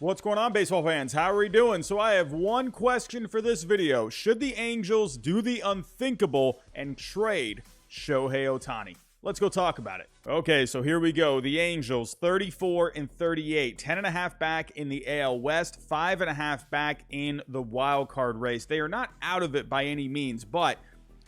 What's going on, baseball fans? How are we doing? So I have one question for this video. Should the Angels do the unthinkable and trade Shohei Ohtani? Let's go talk about it. Okay, so here we go. The Angels, 34-38, 10.5 back in the AL West, 5.5 back in the wild card race. They are not out of it by any means, but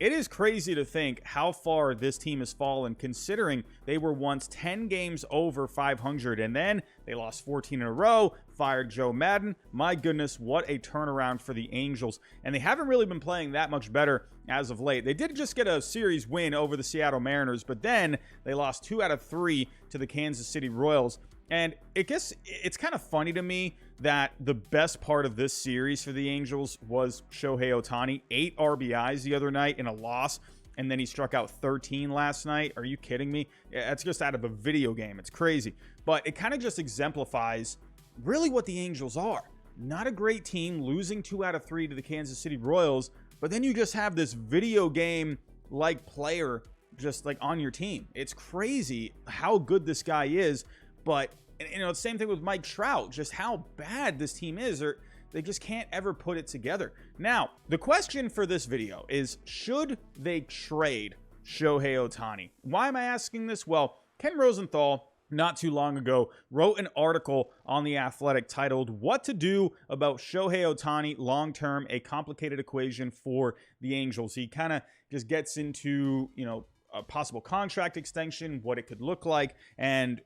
it is crazy to think how far this team has fallen, considering they were once 10 games over 500, and then they lost 14 in a row, fired Joe Madden. My goodness, what a turnaround for the Angels. And they haven't really been playing that much better as of late. They did just get a series win over the Seattle Mariners, but then they lost 2 out of 3 to the Kansas City Royals. And I guess it's kind of funny to me that the best part of this series for the Angels was Shohei Ohtani. 8 RBIs the other night in a loss, and then he struck out 13 last night. Are you kidding me? That's just out of a video game. It's crazy. But it kind of just exemplifies really what the Angels are. Not a great team, losing 2 out of 3 to the Kansas City Royals, but then you just have this video game-like player just like on your team. It's crazy how good this guy is, but you know, same thing with Mike Trout, just how bad this team is, or they just can't ever put it together. Now, the question for this video is, should they trade Shohei Ohtani? Why am I asking this? Well, Ken Rosenthal, not too long ago, wrote an article on The Athletic titled, "What to Do About Shohei Ohtani Long-Term, A Complicated Equation for the Angels." He kind of just gets into, you know, a possible contract extension, what it could look like, and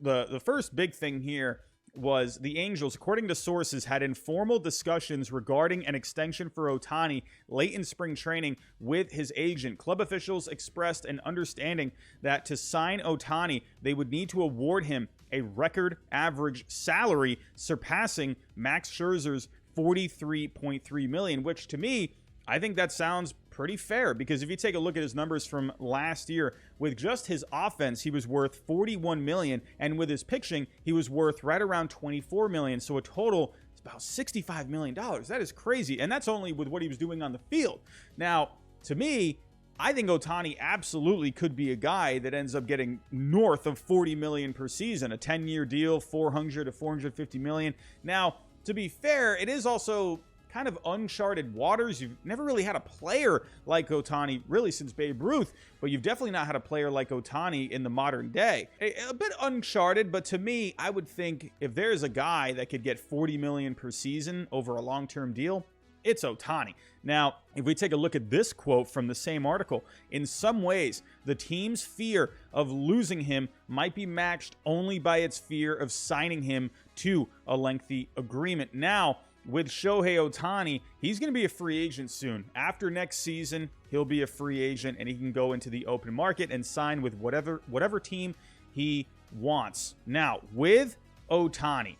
the first big thing here was the Angels, according to sources, had informal discussions regarding an extension for Ohtani late in spring training with his agent. Club officials expressed an understanding that to sign Ohtani, they would need to award him a record average salary surpassing Max Scherzer's $43.3 million, which to me, I think that sounds pretty fair, because if you take a look at his numbers from last year, with just his offense, he was worth $41 million, and with his pitching, he was worth right around $24 million. So a total is about $65 million. That is crazy, and that's only with what he was doing on the field. Now, to me, I think Ohtani absolutely could be a guy that ends up getting north of $40 million per season, a 10-year deal, $400 to $450 million. Now, to be fair, it is also kind of uncharted waters. You've never really had a player like Ohtani really since Babe Ruth, but you've definitely not had a player like Ohtani in the modern day. A bit uncharted, but to me, I would think if there's a guy that could get $40 million per season over a long-term deal, it's Ohtani. Now, if we take a look at this quote from the same article, in some ways, the team's fear of losing him might be matched only by its fear of signing him to a lengthy agreement. Now, with Shohei Ohtani, he's going to be a free agent soon. After next season, he'll be a free agent, and he can go into the open market and sign with whatever team he wants. Now, with Ohtani,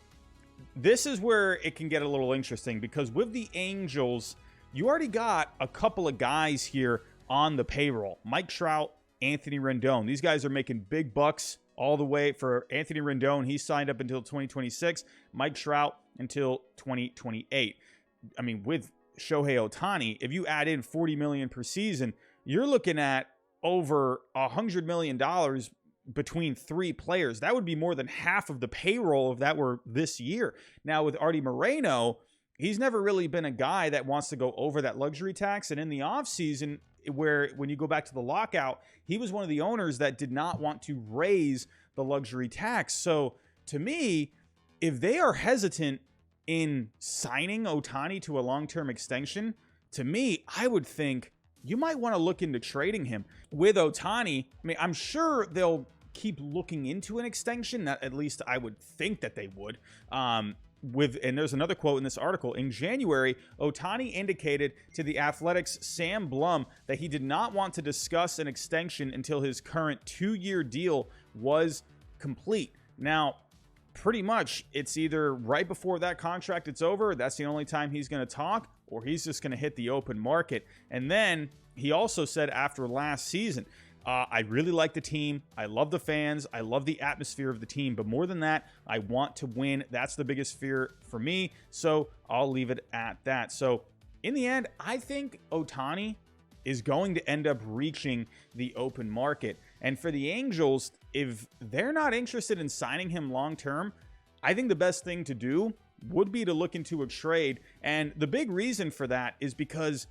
this is where it can get a little interesting, because with the Angels, you already got a couple of guys here on the payroll. Mike Trout, Anthony Rendon. These guys are making big bucks all the way. For Anthony Rendon, he signed up until 2026. Mike Trout until 2028. I mean, with Shohei Ohtani, if you add in $40 million per season, you're looking at over $100 million between 3 players. That would be more than half of the payroll if that were this year. Now, with Artie Moreno, he's never really been a guy that wants to go over that luxury tax. And in the offseason, when you go back to the lockout, he was one of the owners that did not want to raise the luxury tax. So to me, if they are hesitant in signing Ohtani to a long-term extension, to me, I would think you might want to look into trading him. With Ohtani, I mean, I'm sure they'll keep looking into an extension. That, at least I would think that they would. And there's another quote in this article. In January, Ohtani indicated to the Athletic's Sam Blum that he did not want to discuss an extension until his current 2-year deal was complete. Now, pretty much it's either right before that contract it's over, that's the only time he's going to talk, or he's just going to hit the open market. And then he also said after last season, I really like the team. I love the fans. I love the atmosphere of the team. But more than that, I want to win. That's the biggest fear for me. So I'll leave it at that. So in the end, I think Ohtani is going to end up reaching the open market. And for the Angels, if they're not interested in signing him long term, I think the best thing to do would be to look into a trade. And the big reason for that is because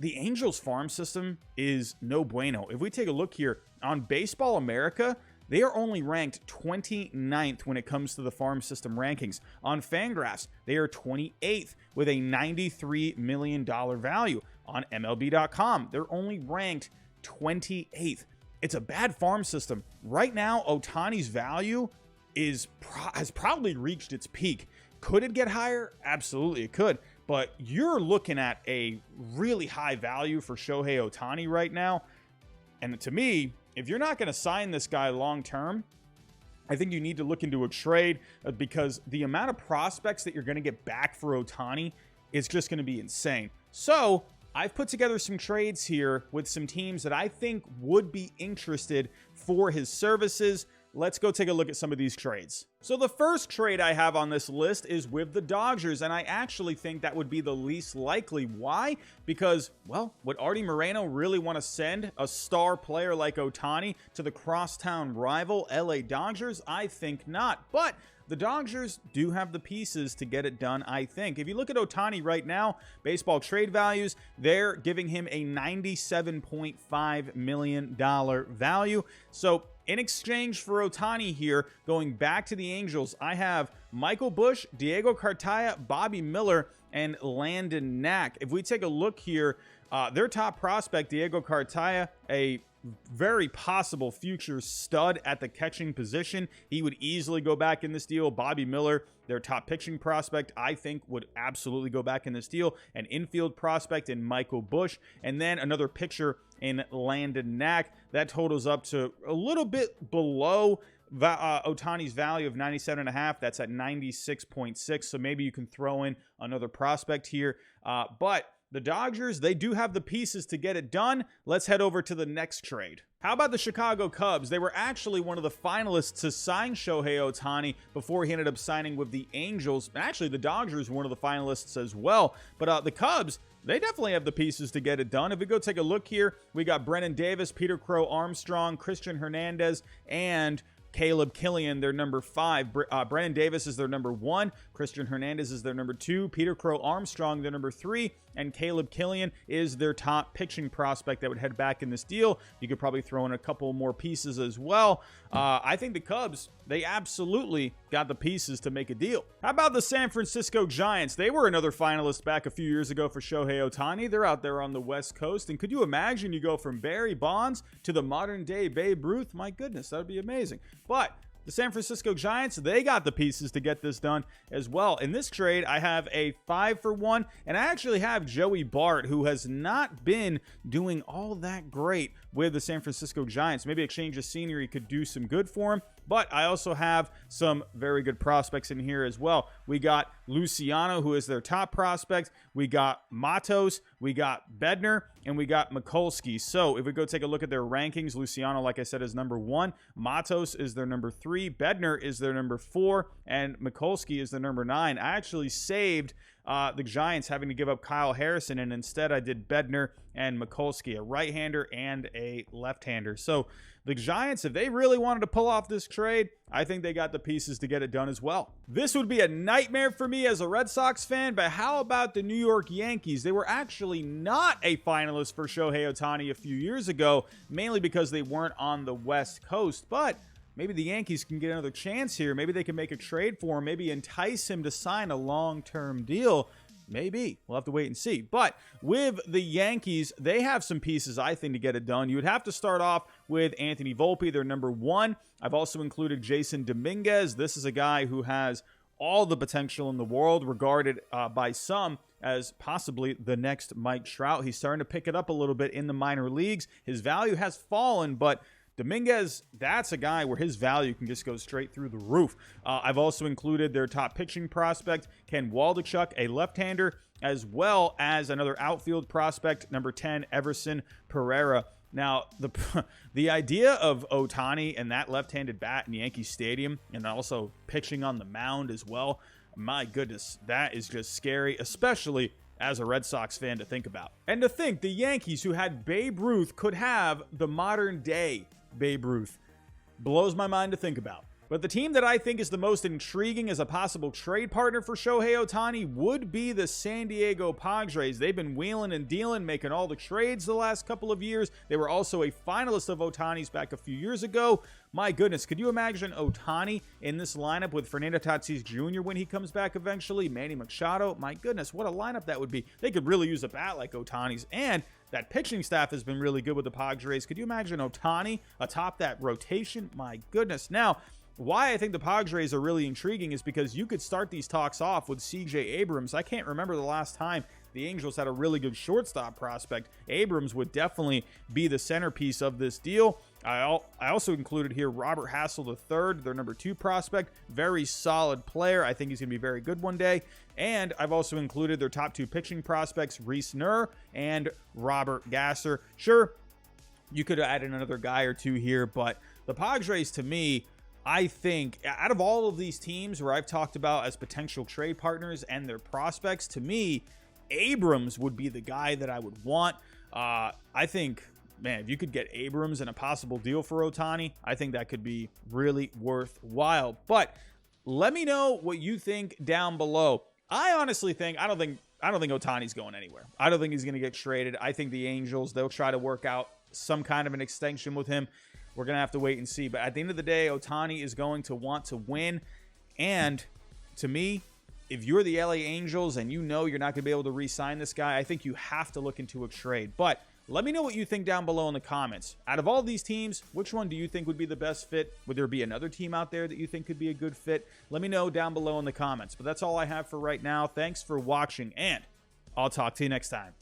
the Angels farm system is no bueno. If we take a look here on Baseball America, they are only ranked 29th when it comes to the farm system rankings. On Fangraphs, they are 28th with a $93 million value. On MLB.com, they're only ranked 28th. It's a bad farm system. Right now, Ohtani's value has probably reached its peak. Could it get higher? Absolutely, it could. But you're looking at a really high value for Shohei Ohtani right now. And to me, if you're not going to sign this guy long term, I think you need to look into a trade because the amount of prospects that you're going to get back for Ohtani is just going to be insane. So I've put together some trades here with some teams that I think would be interested for his services. Let's go take a look at some of these trades. So the first trade I have on this list is with the Dodgers, and I actually think that would be the least likely. Why? Because, well, would Artie Moreno really want to send a star player like Ohtani to the crosstown rival LA Dodgers? I think not, but the Dodgers do have the pieces to get it done, I think. If you look at Ohtani right now, baseball trade values, they're giving him a $97.5 million value. So in exchange for Ohtani here, going back to the Angels, I have Michael Busch, Diego Cartaya, Bobby Miller, and Landon Knack. If we take a look here, their top prospect, Diego Cartaya, a very possible future stud at the catching position. He would easily go back in this deal. Bobby Miller, their top pitching prospect, I think would absolutely go back in this deal. An infield prospect in Michael Busch, and then another pitcher in Landon Knack. That totals up to a little bit below Ohtani's value of 97.5. That's at 96.6. So maybe you can throw in another prospect here. But the Dodgers, they do have the pieces to get it done. Let's head over to the next trade. How about the Chicago Cubs? They were actually one of the finalists to sign Shohei Ohtani before he ended up signing with the Angels. Actually, the Dodgers were one of the finalists as well. But the Cubs, they definitely have the pieces to get it done. If we go take a look here, we got Brennan Davis, Peter Crow Armstrong, Christian Hernandez, and Caleb Killian, their number 5. Brennan Davis is their number 1. Christian Hernandez is their number 2. Peter Crow Armstrong, their number 3. And Caleb Killian is their top pitching prospect that would head back in this deal. You could probably throw in a couple more pieces as well. I think the Cubs, they absolutely got the pieces to make a deal. How about the San Francisco Giants? They were another finalist back a few years ago for Shohei Ohtani. They're out there on the West Coast. And could you imagine you go from Barry Bonds to the modern day Babe Ruth? My goodness, that would be amazing. But the San Francisco Giants, they got the pieces to get this done as well. In this trade, I have a 5-for-1, and I actually have Joey Bart, who has not been doing all that great with the San Francisco Giants. Maybe a change of scenery could do some good for him, but I also have some very good prospects in here as well. We got Luciano, who is their top prospect. We got Matos, we got Bednar, and we got Mikulski. So if we go take a look at their rankings, Luciano, like I said, is number 1. Matos is their number 3. Bednar is their number 4. And Mikulski is their number 9. I actually saved the Giants having to give up Kyle Harrison, and instead I did Bednar and Mikulski, a right-hander and a left-hander. So the Giants, if they really wanted to pull off this trade, I think they got the pieces to get it done as well. This would be a nightmare for me as a Red Sox fan, but how about the New York Yankees? They were actually not a finalist for Shohei Ohtani a few years ago, mainly because they weren't on the West Coast, but maybe the Yankees can get another chance here. Maybe they can make a trade for him, maybe entice him to sign a long-term deal. Maybe. We'll have to wait and see. But with the Yankees, they have some pieces, I think, to get it done. You would have to start off with Anthony Volpe, their number 1. I've also included Jason Dominguez. This is a guy who has all the potential in the world, regarded by some as possibly the next Mike Trout. He's starting to pick it up a little bit in the minor leagues. His value has fallen, but Dominguez, that's a guy where his value can just go straight through the roof. I've also included their top pitching prospect, Ken Waldichuk, a left-hander, as well as another outfield prospect, number 10, Everson Pereira. Now, the idea of Ohtani and that left-handed bat in Yankee Stadium, and also pitching on the mound as well, my goodness, that is just scary, especially as a Red Sox fan to think about. And to think the Yankees, who had Babe Ruth, could have the modern day Babe Ruth, blows my mind to think about. But the team that I think is the most intriguing as a possible trade partner for Shohei Ohtani would be the San Diego Padres. They've been wheeling and dealing, making all the trades the last couple of years. They were also a finalist of Ohtani's back a few years ago. My goodness, could you imagine Ohtani in this lineup with Fernando Tatis Jr. when he comes back eventually? Manny Machado? My goodness, what a lineup that would be. They could really use a bat like Ohtani's, and that pitching staff has been really good with the Padres. Could you imagine Ohtani atop that rotation? My goodness. Now, why I think the Padres are really intriguing is because you could start these talks off with C.J. Abrams. I can't remember the last time the Angels had a really good shortstop prospect. Abrams would definitely be the centerpiece of this deal. I also included here Robert Hassel III, their number 2 prospect. Very solid player. I think he's going to be very good one day. And I've also included their top 2 pitching prospects, Reese Nur and Robert Gasser. Sure, you could add in another guy or two here, but the Padres, to me, I think out of all of these teams where I've talked about as potential trade partners and their prospects, to me, Abrams would be the guy that I would want. I think, man, if you could get Abrams in a possible deal for Ohtani, I think that could be really worthwhile. But let me know what you think down below. I honestly think I don't think Ohtani's going anywhere. I don't think he's going to get traded. I think the Angels, they'll try to work out some kind of an extension with him. We're going to have to wait and see. But at the end of the day, Ohtani is going to want to win. And to me, if you're the LA Angels and you know you're not going to be able to re-sign this guy, I think you have to look into a trade. But let me know what you think down below in the comments. Out of all these teams, which one do you think would be the best fit? Would there be another team out there that you think could be a good fit? Let me know down below in the comments. But that's all I have for right now. Thanks for watching, and I'll talk to you next time.